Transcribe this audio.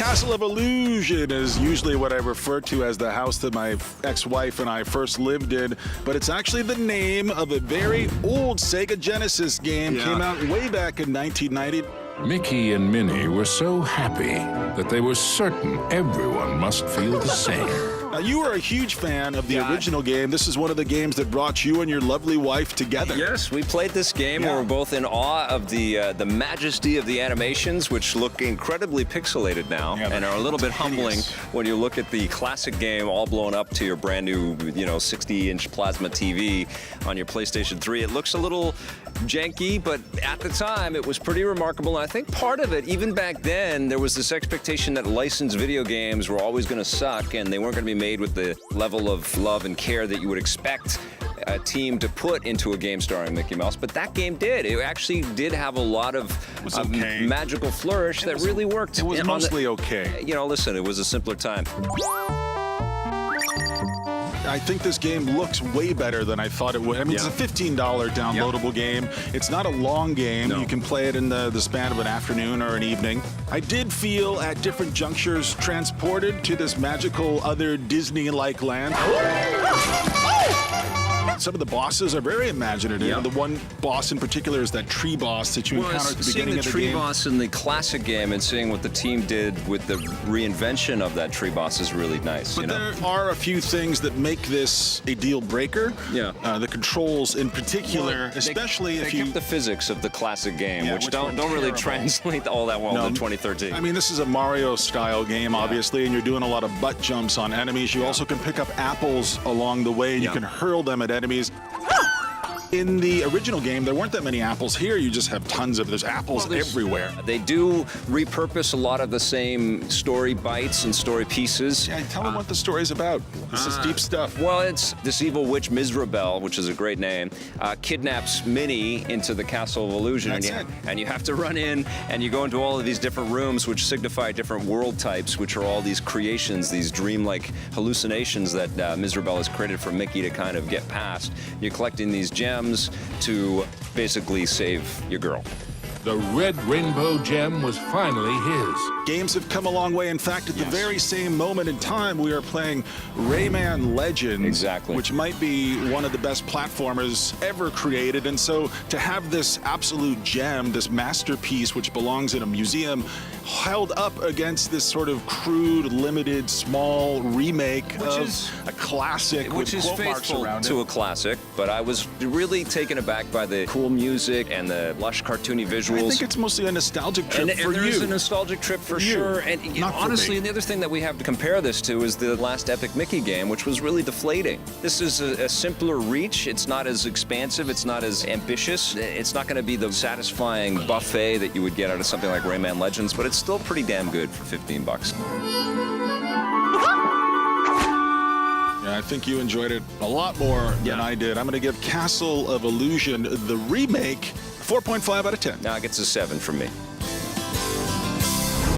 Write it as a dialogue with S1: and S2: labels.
S1: Castle of Illusion is usually what I refer to as the house that my ex-wife and I first lived in, but it's actually the name of a very old Sega Genesis game. Came out way back in 1990.
S2: Mickey and Minnie were so happy that they were certain everyone must feel the same.
S1: Now, you were a huge fan of the original game. This is one of the games that brought you and your lovely wife together.
S3: Yes, we played this game. We were both in awe of the majesty of the animations, which look incredibly pixelated now and are a little bit humbling when you look at the classic game all blown up to your brand new, 60-inch plasma TV on your PlayStation 3. It looks a little janky, but at the time it was pretty remarkable. And I think part of it, even back then, there was this expectation that licensed video games were always going to suck and they weren't going to be made with the level of love and care that you would expect a team to put into a game starring Mickey Mouse, but that game did. It actually did have a lot of magical flourish that really worked.
S1: It was mostly okay.
S3: Listen, it was a simpler time.
S1: I think this game looks way better than I thought it would. I mean, it's a $15 downloadable game. It's not a long game. You can play it in the span of an afternoon or an evening. I did feel at different junctures transported to this magical other Disney-like land. Some of the bosses are very imaginative. The one boss in particular is that tree boss that you encounter at the beginning of the game.
S3: Seeing the tree boss in the classic game and seeing what the team did with the reinvention of that tree boss is really nice.
S1: But there are a few things that make this a deal breaker. The controls in particular, especially if you
S3: kept the physics of the classic game, which don't really translate all that well to 2013.
S1: I mean, this is a Mario-style game, obviously, and you're doing a lot of butt jumps on enemies. You also can pick up apples along the way, and you can hurl them at enemies. In the original game, there weren't that many apples. Here, you just have tons of. There's apples everywhere.
S3: They do repurpose a lot of the same story bites and story pieces.
S1: Tell them what the story's about. This is deep stuff.
S3: Well, it's this evil witch, Mizrabel, which is a great name, kidnaps Minnie into the Castle of Illusion. And you have to run in, and you go into all of these different rooms, which signify different world types, which are all these creations, these dreamlike hallucinations that Mizrabel has created for Mickey to kind of get past. You're collecting these gems to basically save your girl.
S2: The red rainbow gem was finally his.
S1: Games have come a long way. In fact, at the very same moment in time, we are playing Rayman Legends, which might be one of the best platformers ever created. And so to have this absolute gem, this masterpiece, which belongs in a museum, held up against this sort of crude, limited, small remake of a classic,
S3: which is faithful to a classic, but I was really taken aback by the cool music and the lush, cartoony visuals.
S1: I think it's mostly a nostalgic trip for you.
S3: And there's a nostalgic trip for sure. And honestly, the other thing that we have to compare this to is the last Epic Mickey game, which was really deflating. This is a simpler reach. It's not as expansive. It's not as ambitious. It's not going to be the satisfying buffet that you would get out of something like Rayman Legends, but it's still pretty damn good for 15 bucks.
S1: I think you enjoyed it a lot more than I did. I'm going to give Castle of Illusion, the remake, 4.5 out of 10.
S3: Now it gets a 7 from me.